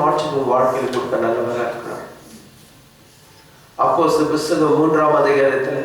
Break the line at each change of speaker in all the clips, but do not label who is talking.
மாற்றம் வாழ்க்கையில் கொடுக்க நல்லவராக இருக்கிறார். அப்போஸ்தலர் புத்தகம் 3ஆம் அதிகாரத்துல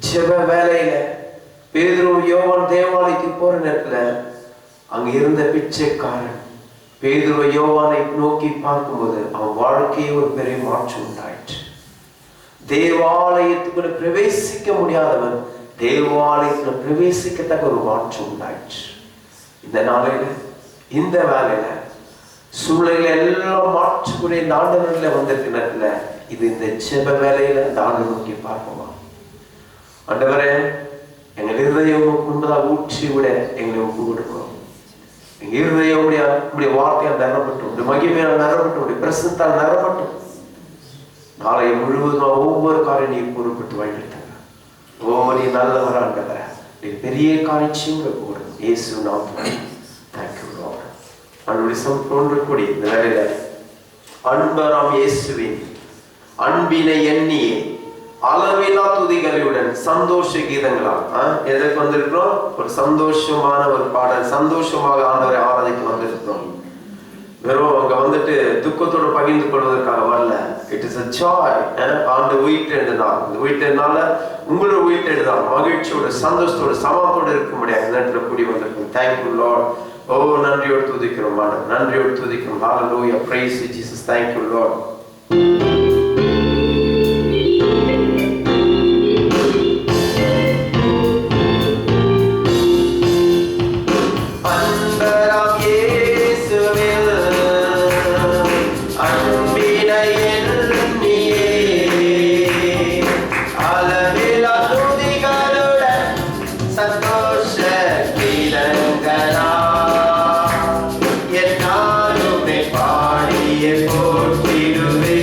ஜெப வேலையில பேதுரு யோவான் தேவாலயத்துக்கு போற நேரத்துல அங்க இருந்த பிச்சைக்காரன் பேதுரு யோவானை நோக்கி பார்க்கும்போது அவன் வாழ்க்கையே ஒரு பெரிய மாற்றம் உண்டாயிற்று. தேவாலயத்துக்குள்ள பிரவேசிக்க முடியாதவன் தேவாலயத்துல பிரவேசிக்கத்தக்க ஒரு மாற்றம் உண்டாயிற்று. இந்த நாளையில இந்த வேலையில சூழ்நிலை எல்லாம் மாற்றக்கூடிய இந்த ஆண்டவர்ல வந்திருக்க நேரத்துல இது இந்த ஜெப வேலையில இந்த ஆண்டு நோக்கி பார்ப்போமா? ஆண்டவரே, எங்கள் இருதயம் முன்பதாக ஊற்றி விட எங்களை ஒப்பு கொடுக்கிறோம். எங்க இருதயம் உடைய வார்த்தையால் நிரப்பட்டும், உடைய மகிமையால் நிரப்பட்டும், உடைய பிரசனத்தால் நிரப்பட்டும். நாளை முழுவதும் ஒவ்வொரு காரியம் நீ பொறுப்பட்டு வழிபடுத்துங்க. நீ நல்லவரா ஆண்டவர, நீ பெரிய காட்சியும் போடும். இயேசு நாமத்தில் தேங்க்யூ லார்ட். அன்புடைய தோன்றக்கூடிய இந்த வேலையில அன்பராம் இயேசுவின் அன்பினை எண்ணியே அளவில்லா துதிகளுடன் சந்தோஷ கீதங்களால் எதற்கு வந்திருக்கிறோம்? ஒரு சந்தோஷமான ஒரு பாடல், சந்தோஷமாக ஆண்டவரை ஆராதிக்க வந்திருக்கிறோம். வெறும் அங்க வந்துட்டு துக்கத்தோடு பகிர்ந்து கொள்வதற்காக வரல. It is a joy. ஆண்டு உயிர்த்தெழுந்தால் இந்த உயிர்த்தெழுந்தால உங்களோட உயிர்த்தெழுந்தால் மகிழ்ச்சியோட சந்தோஷத்தோட சமத்தோடு இருக்க முடியாது. நேரத்தில் கூடி வந்திருக்கோம். Thank you Lord. நன்றியோடு துதிக்கிறோம், நன்றியோடு துதிக்கிறோம். ஹalleluya, praise you Jesus. Thank you Lord.
போற்றிடுவே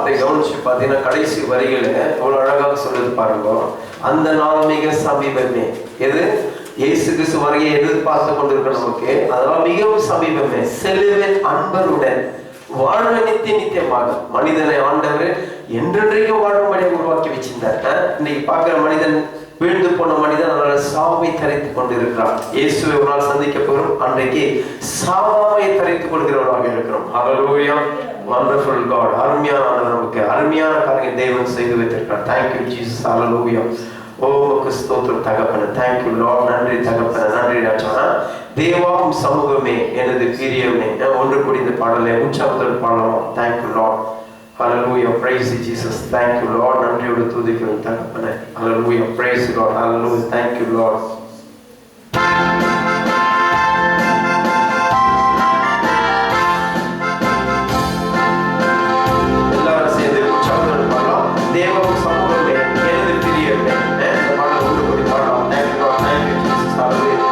வார்த்தை கவனிச்சு பார்த்தீங்கன்னா கடைசி வரிகளை அவ்வளவு அழகாக சொல்லுது பாருங்க. அந்த நாள் மிக சமீபமே. எது? இயேசு கிறிஸ்து வருகையை எதிர்பார்த்து கொண்டிருக்கிற நமக்கு அதெல்லாம் மிகவும் சமீபமே. செல்லுவேன் அன்பருடன் வாழ்வ நித்தியமாக. மனிதனை ஆண்டவர் என்றென்றைக்கும் வாழும்படி உருவாக்கி வச்சிருந்தார். இன்னைக்கு பார்க்கிற மனிதன், வீழ்ந்து போன மனிதன் அதனால சாவை தரித்துக் கொண்டிருக்கிறான். இயேசுவை ஒரு நாள் சந்திக்க போகிறோம். அன்றைக்கு சாவை தரித்துக் கொள்கிறவராக இருக்கிறோம். ஹல்லேலூயா, வண்டர்ஃபுல் காட். அருமையான ஆண்டவர், நமக்கு அருமையான காரியம் தேவன் செய்து வைத்திருக்கிறார். Thank you Jesus. ஹல்லேலூயா. ஓ உமக்கு ஸ்தோத்திரம் தகப்பனே. Thank you Lord. நன்றி தகப்பனே, நன்றி ராஜா. தேவாம் சமூகமே எனது பிரியமே. ஒன்று கூடி இந்த பாடலை உற்சாகத்துடன் பாடலாம். Thank you Lord. Hallelujah, praise you Jesus. Thank you Lord. நன்றியோடு துதிக்கிறோம் தகப்பனே. Hallelujah, praise you Lord. Hallelujah, thank you Lord. எல்லாரும் சேர்ந்து உற்சாகத்துடன் பாடலாம். தேவம் சமூகமே எனது பிரியமே. இந்த பாடலை ஒன்று கூடி பாடலாம். Thank you Lord. Thank you Jesus. Hallelujah.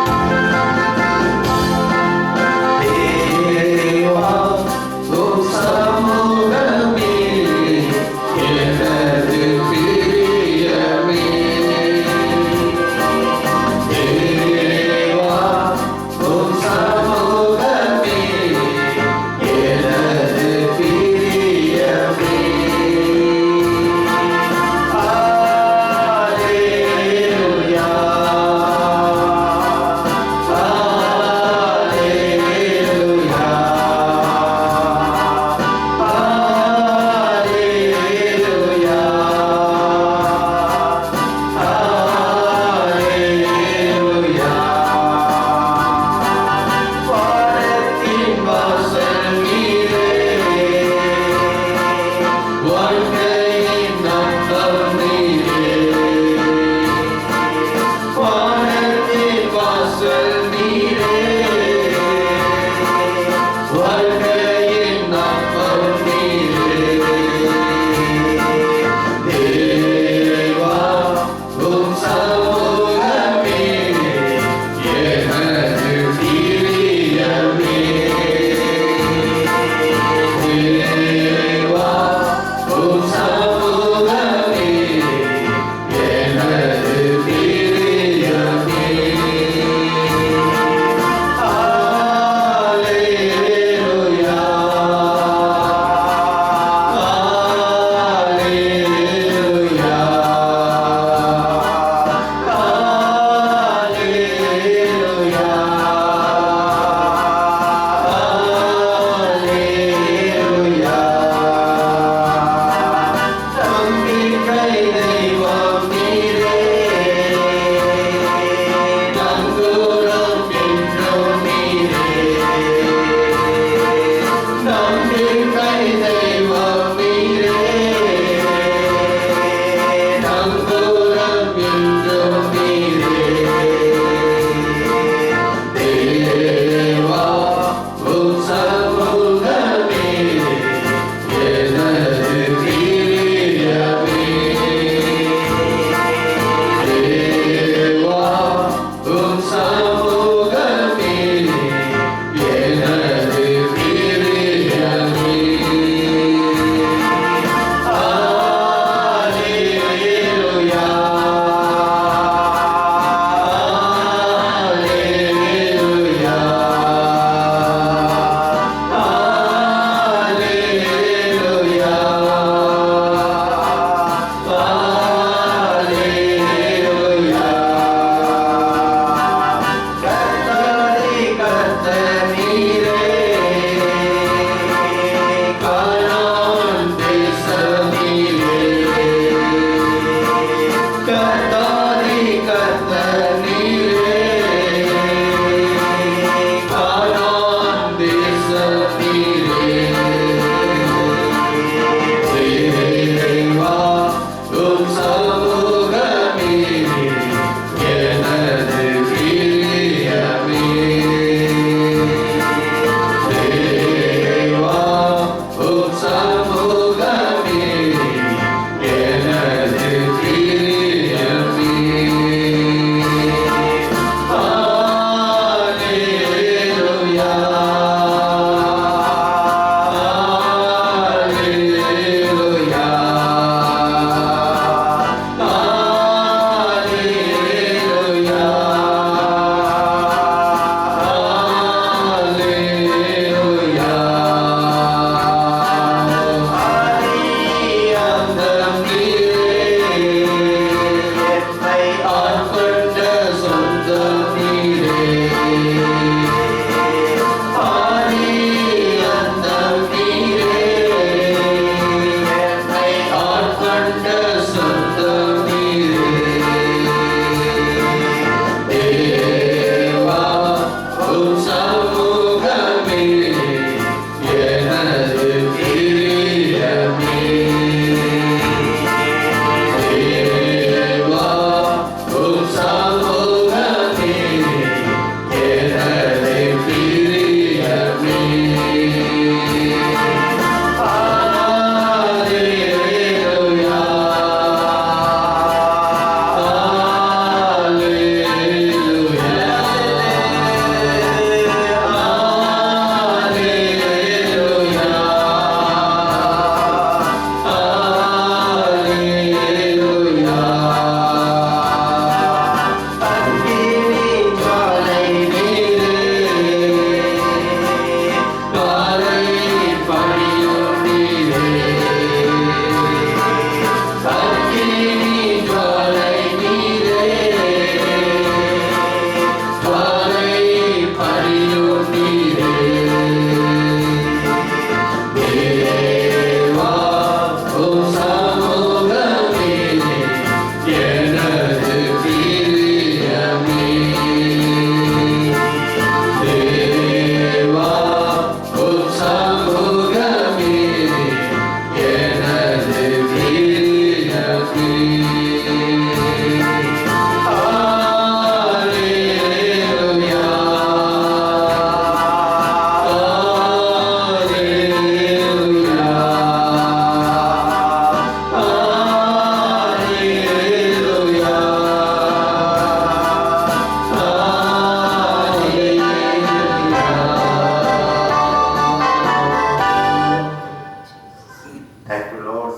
Thank you Lord.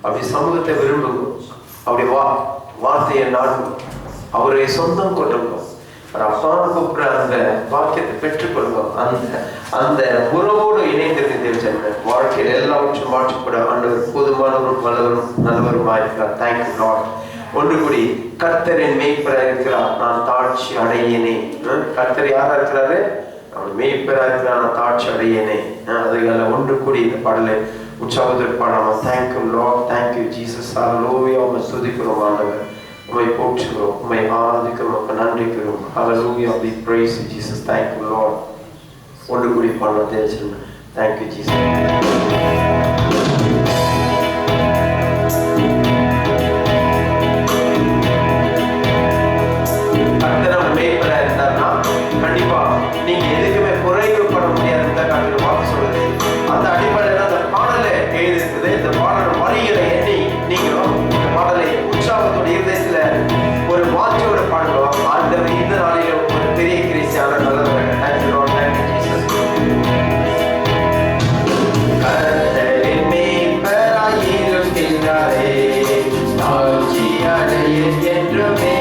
அப்படி சமூகத்தை விரும்புங்க, அப்படி வார்த்தையை நாடுங்க, அவரை சொந்தம் கொள்ளுங்க, அப்பான்னு கூப்பிடுற அந்த வாக்கியத்தை பெற்றுக்கொள்ளுங்க. அந்த உறவோடு இணைந்திருந்த வாழ்க்கையில் எல்லாவற்றும் மாற்றப்பட ஆண்டவர் போதுமானவரும் வல்லவரும் நல்லவருமாய் இருக்கிறார். Thank you Lord. ஒன்று கூடி கர்த்தரின் மேய்ப்பராக இருக்கிறார், நான் தாட்சி அடையேனே. கர்த்தர் யாரா இருக்கிறாரு? அவன் மேய்ப்பராக இருக்கிறார், நான் தாட்சி அடையேனே. அதுகளை ஒன்று கூடி இந்த பாடலை உற்சாகத்தில் பாடலாம். Thank you Lord, thank you Jesus. Hallelujah. உம்மை துதிக்கிறோம் ஆண்டவர், உம்மை போற்றுகிறோம், உம்மை ஆராதிக்கிறோம், உமக்கு நன்றிக்கிறோம். ஹல்லேலூயா. We praise you Jesus. Thank you Lord. ஒன்று கூடி பாடலாம் தேவச்சன். Thank you Jesus. கண்டிப்பா நீங்க எதுக்குமே குறைவுபட முடியாதுன்னு கண்டிப்பா வாக்கு சொல்லுது. அந்த அடிப்படையில் அந்த பாடலை எழுதிருக்குது. இந்த பாடல் வரிகளை எண்ணி நீங்களும் இந்த பாடலை உற்சாகத்தோட இருதயத்துல ஒரு வார்த்தையோட பாடுவோம். ஆண்டவர் இந்த நாளிலும் ஒரு பெரிய கிறிஸ்டியான நல்லவர்கள். Thank you Lord, thank you Jesus. கர்த்தரின் மேய்ப்பராய் இருக்கின்றாரே, தாழ்ச்சி அடையேன் என்றுமே.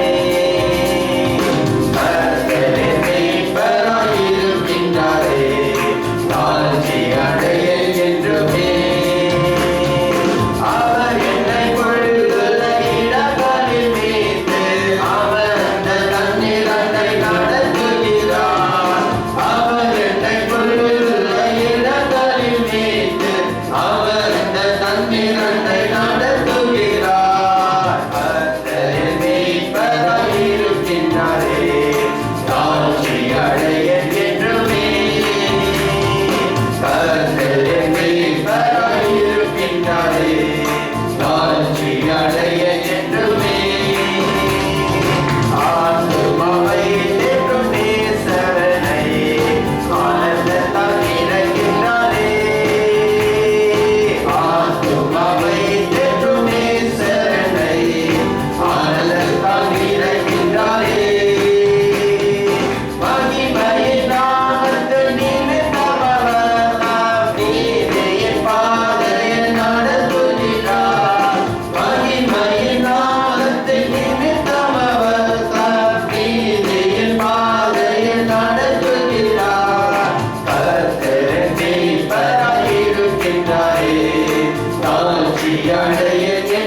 Yeah.